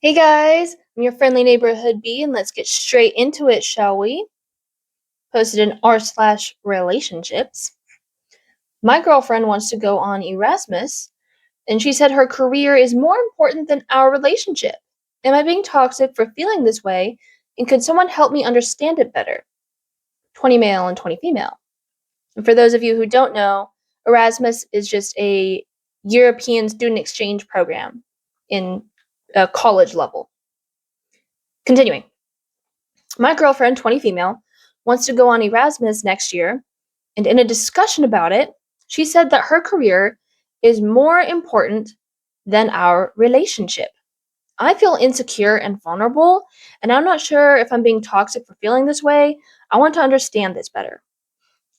Hey guys, I'm your friendly neighborhood bee, and let's get straight into it, shall we? Posted in r/relationships. My girlfriend wants to go on Erasmus, and she said her career is more important than our relationship. Am I being toxic for feeling this way, and could someone help me understand it better? 20 male and 20 female. And for those of you who don't know, Erasmus is just a European student exchange program in a college level. Continuing. My girlfriend, 20 female, wants to go on Erasmus next year, and in a discussion about it, she said that her career is more important than our relationship. I feel insecure and vulnerable, and I'm not sure if I'm being toxic for feeling this way. I want to understand this better.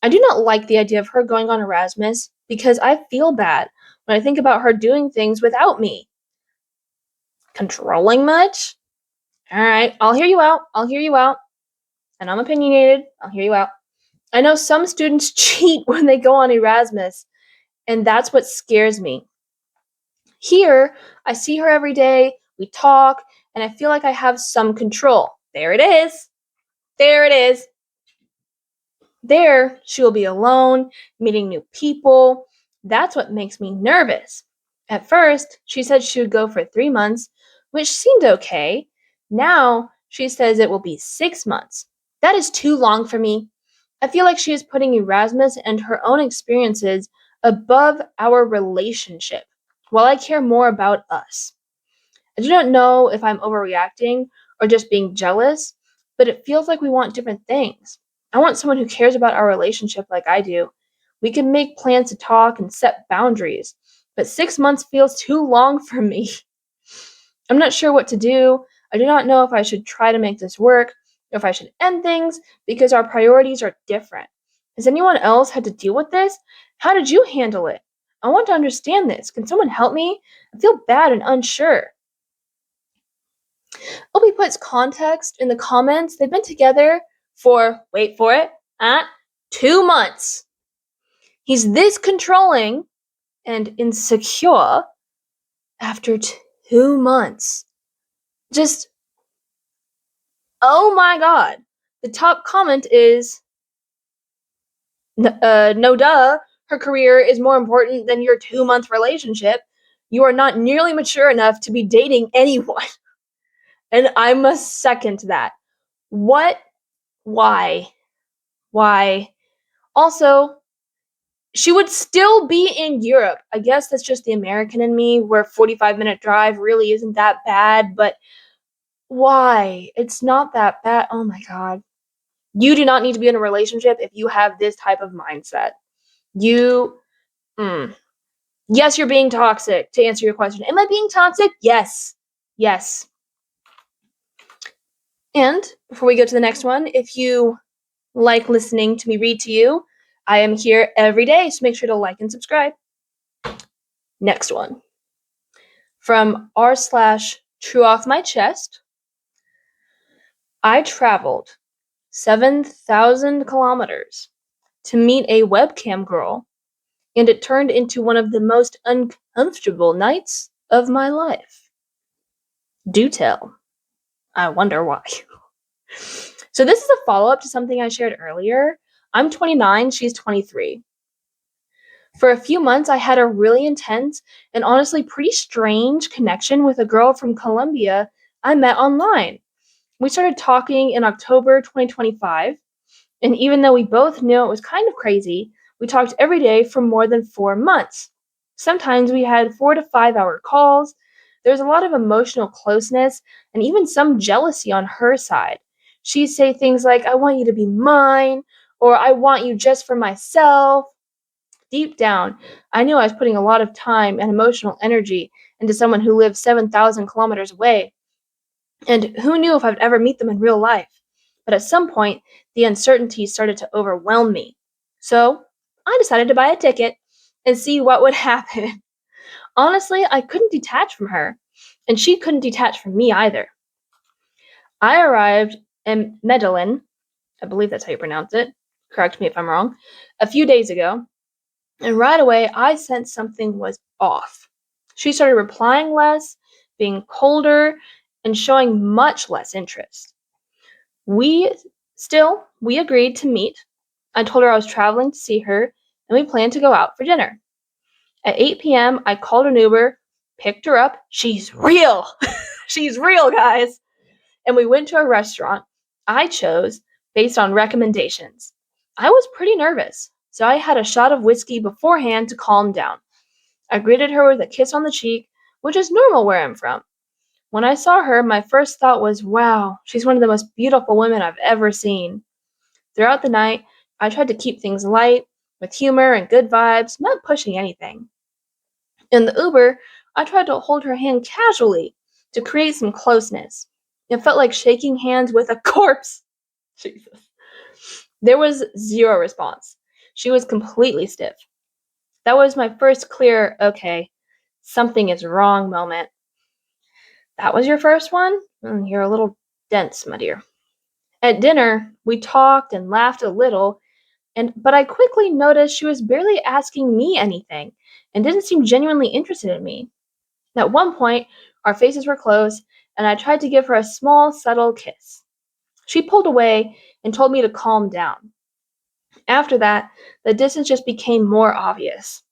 I do not like the idea of her going on Erasmus because I feel bad when I think about her doing things without me. Controlling much? All right, I'll hear you out. And I'm opinionated. I'll hear you out. I know some students cheat when they go on Erasmus, and that's what scares me. Here, I see her every day, we talk, and I feel like I have some control. There it is. There it is. There, she will be alone, meeting new people. That's what makes me nervous. At first, she said she would go for 3 months, which seemed okay. Now, she says it will be 6 months. That is too long for me. I feel like she is putting Erasmus and her own experiences above our relationship, while I care more about us. I do not know if I'm overreacting or just being jealous, but it feels like we want different things. I want someone who cares about our relationship like I do. We can make plans to talk and set boundaries, but 6 months feels too long for me. I'm not sure what to do. I do not know if I should try to make this work, or if I should end things because our priorities are different. Has anyone else had to deal with this? How did you handle it? I want to understand this. Can someone help me? I feel bad and unsure. Obi puts context in the comments. They've been together for, wait for it, 2 months. He's this controlling and insecure after 2 months. Just, oh my god. The top comment is, no duh, her career is more important than your 2 month relationship. You are not nearly mature enough to be dating anyone. And I must second that. What? Why? Why? Also, she would still be in Europe. I guess that's just the American in me, where 45-minute drive really isn't that bad, but why? It's not that bad. Oh my god. You do not need to be in a relationship if you have this type of mindset. You, yes, you're being toxic, to answer your question. Am I being toxic? Yes. Yes. And before we go to the next one, if you like listening to me read to you, I am here every day, so make sure to like and subscribe. Next one. From r/true off my chest. I traveled 7,000 kilometers to meet a webcam girl, and it turned into one of the most uncomfortable nights of my life. Do tell. I wonder why. So this is a follow-up to something I shared earlier. I'm 29, she's 23. For a few months, I had a really intense and honestly pretty strange connection with a girl from Colombia I met online. We started talking in October 2025, and even though we both knew it was kind of crazy, we talked every day for more than 4 months. Sometimes we had 4 to 5 hour calls. There was a lot of emotional closeness and even some jealousy on her side. She'd say things like, I want you to be mine, or I want you just for myself. Deep down, I knew I was putting a lot of time and emotional energy into someone who lived 7,000 kilometers away. And who knew if I'd ever meet them in real life? But at some point, the uncertainty started to overwhelm me. So I decided to buy a ticket and see what would happen. Honestly, I couldn't detach from her, and she couldn't detach from me either. I arrived in Medellin, I believe that's how you pronounce it, correct me if I'm wrong, a few days ago, and right away I sensed something was off. She started replying less, being colder, and showing much less interest. We agreed to meet. I told her I was traveling to see her, and we planned to go out for dinner. At 8 p.m., I called an Uber, picked her up. She's real. She's real, guys. And we went to a restaurant I chose based on recommendations. I was pretty nervous, so I had a shot of whiskey beforehand to calm down. I greeted her with a kiss on the cheek, which is normal where I'm from. When I saw her, my first thought was, wow, she's one of the most beautiful women I've ever seen. Throughout the night, I tried to keep things light, with humor and good vibes, not pushing anything. In the Uber, I tried to hold her hand casually to create some closeness. It felt like shaking hands with a corpse. Jesus. There was zero response. She was completely stiff. That was my first clear, okay, something is wrong moment. That was your first one? You're a little dense, my dear. At dinner, we talked and laughed a little, but I quickly noticed she was barely asking me anything and didn't seem genuinely interested in me. At one point, our faces were close, and I tried to give her a small, subtle kiss. She pulled away and told me to calm down. After that, the distance just became more obvious.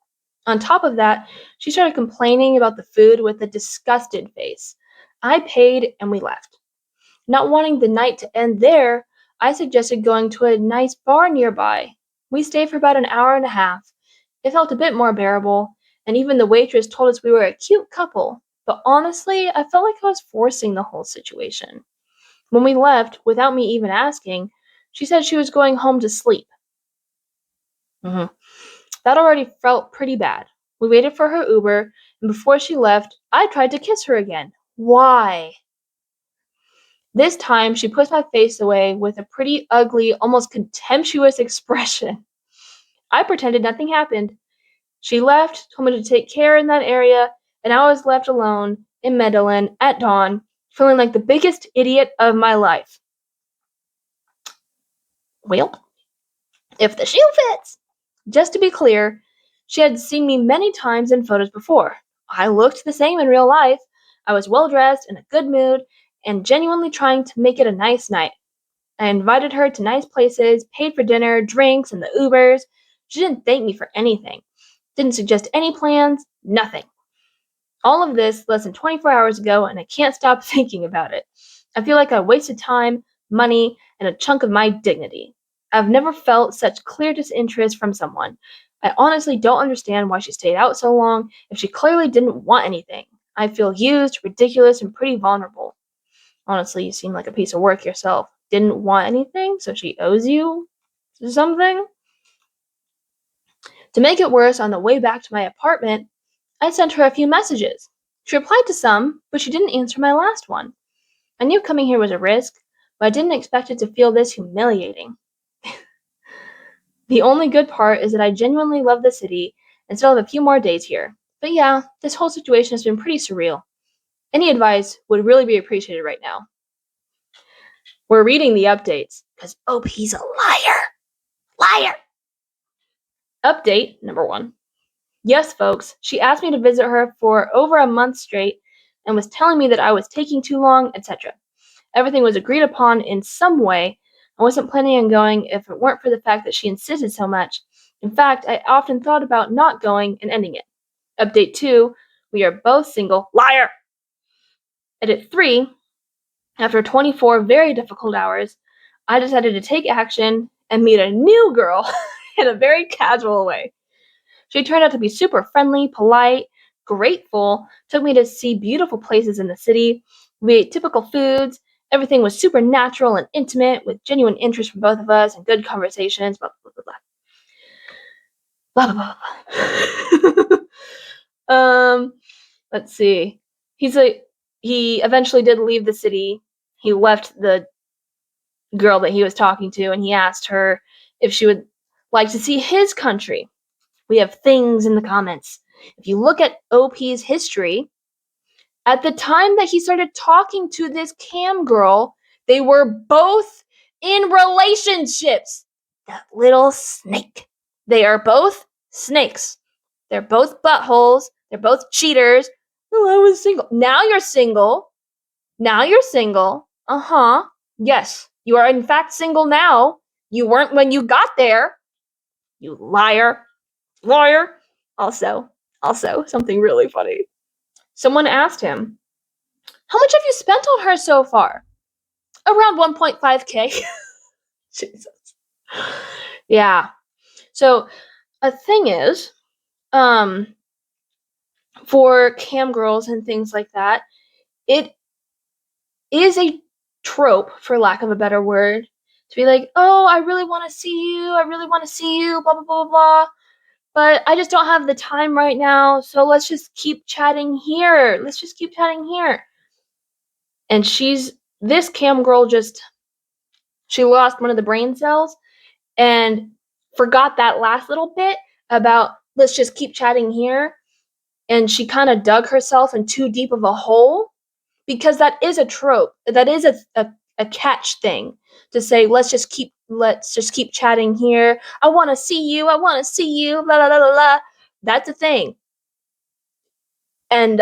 On top of that, she started complaining about the food with a disgusted face. I paid and we left. Not wanting the night to end there, I suggested going to a nice bar nearby. We stayed for about an hour and a half. It felt a bit more bearable, and even the waitress told us we were a cute couple. But honestly, I felt like I was forcing the whole situation. When we left, without me even asking, she said she was going home to sleep. That already felt pretty bad. We waited for her Uber, and before she left, I tried to kiss her again. Why? This time, she pushed my face away with a pretty ugly, almost contemptuous expression. I pretended nothing happened. She left, told me to take care in that area, and I was left alone in Medellin at dawn, feeling like the biggest idiot of my life. Well, if the shoe fits. Just to be clear, she had seen me many times in photos before. I looked the same in real life. I was well dressed, in a good mood, and genuinely trying to make it a nice night. I invited her to nice places, paid for dinner, drinks, and the Ubers. She didn't thank me for anything. Didn't suggest any plans, nothing. All of this less than 24 hours ago, and I can't stop thinking about it. I feel like I wasted time, money, and a chunk of my dignity. I've never felt such clear disinterest from someone. I honestly don't understand why she stayed out so long if she clearly didn't want anything. I feel used, ridiculous, and pretty vulnerable. Honestly, you seem like a piece of work yourself. Didn't want anything, so she owes you something? To make it worse, on the way back to my apartment, I sent her a few messages. She replied to some, but she didn't answer my last one. I knew coming here was a risk, but I didn't expect it to feel this humiliating. The only good part is that I genuinely love the city and still have a few more days here. But yeah, this whole situation has been pretty surreal. Any advice would really be appreciated right now. We're reading the updates, because OP's a liar! Liar! Update number 1. Yes, folks, she asked me to visit her for over a month straight and was telling me that I was taking too long, etc. Everything was agreed upon in some way. I wasn't planning on going if it weren't for the fact that she insisted so much. In fact, I often thought about not going and ending it. Update 2, we are both single. Liar! Edit 3, after 24 very difficult hours, I decided to take action and meet a new girl in a very casual way. She turned out to be super friendly, polite, grateful, took me to see beautiful places in the city. We ate typical foods. Everything was super natural and intimate, with genuine interest from both of us and good conversations. Blah, blah, blah, blah. Blah, blah, blah. Let's see. He eventually did leave the city. He left the girl that he was talking to, and he asked her if she would like to see his country. We have things in the comments. If you look at OP's history, at the time that he started talking to this cam girl, they were both in relationships. That little snake. They are both snakes. They're both buttholes. They're both cheaters. Oh, I was single. Now you're single. Now you're single. Uh-huh. Yes, you are in fact single now. You weren't when you got there. You liar. Liar. Also, something really funny. Someone asked him, how much have you spent on her so far? Around 1.5K. Jesus. Yeah. So a thing is, for cam girls and things like that, it is a trope, for lack of a better word, to be like, oh, I really want to see you. I really want to see you, blah, blah, blah, blah, blah. But I just don't have the time right now. So let's just keep chatting here. Let's just keep chatting here. And this cam girl she lost one of the brain cells and forgot that last little bit about let's just keep chatting here. And she kind of dug herself in too deep of a hole, because that is a trope. That is a catch thing to say, let's just keep chatting here. I want to see you. I want to see you. La la la la la. That's a thing. And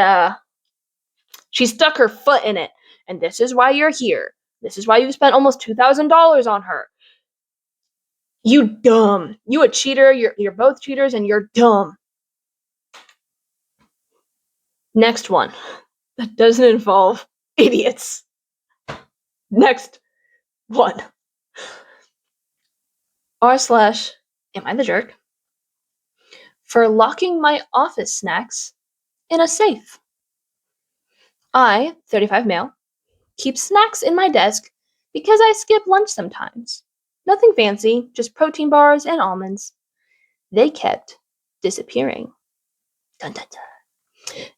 she stuck her foot in it. And this is why you're here. This is why you've spent almost $2,000 on her. You dumb. You a cheater. You're both cheaters and you're dumb. Next one. That doesn't involve idiots. Next one. r/am I the jerk for locking my office snacks in a safe? I, 35 male, keep snacks in my desk because I skip lunch sometimes. Nothing fancy, just protein bars and almonds. They kept disappearing. Dun, dun, dun.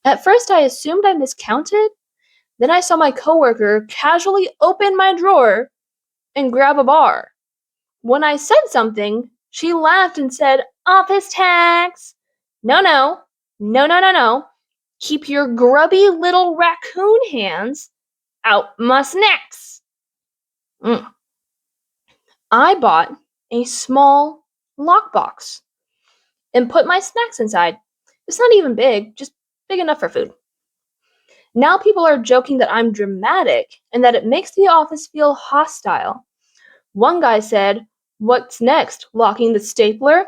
At first I assumed I miscounted. Then I saw my coworker casually open my drawer and grab a bar. When I said something, she laughed and said, office tax. No, no, no, no, no, no. Keep your grubby little raccoon hands out my snacks. I bought a small lockbox and put my snacks inside. It's not even big, just big enough for food. Now people are joking that I'm dramatic and that it makes the office feel hostile. One guy said, what's next? Locking the stapler?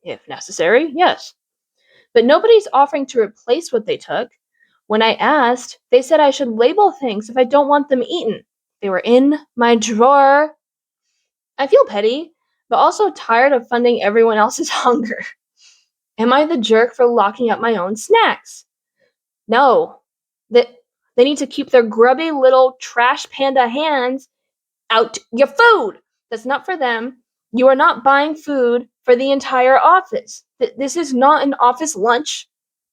If necessary, yes. But nobody's offering to replace what they took. When I asked, they said I should label things if I don't want them eaten. They were in my drawer. I feel petty, but also tired of funding everyone else's hunger. Am I the jerk for locking up my own snacks? No. They need to keep their grubby little trash panda hands out your food. That's not for them. You are not buying food for the entire office. This is not an office lunch.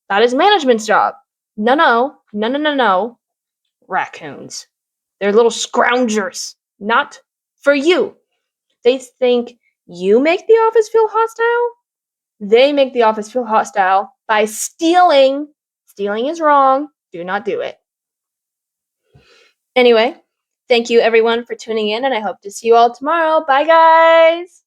That is management's job. No, no, no, no, no, no. Raccoons. They're little scroungers. Not for you. They think you make the office feel hostile? They make the office feel hostile by stealing. Stealing is wrong. Do not do it. Anyway, thank you everyone for tuning in, and I hope to see you all tomorrow. Bye, guys.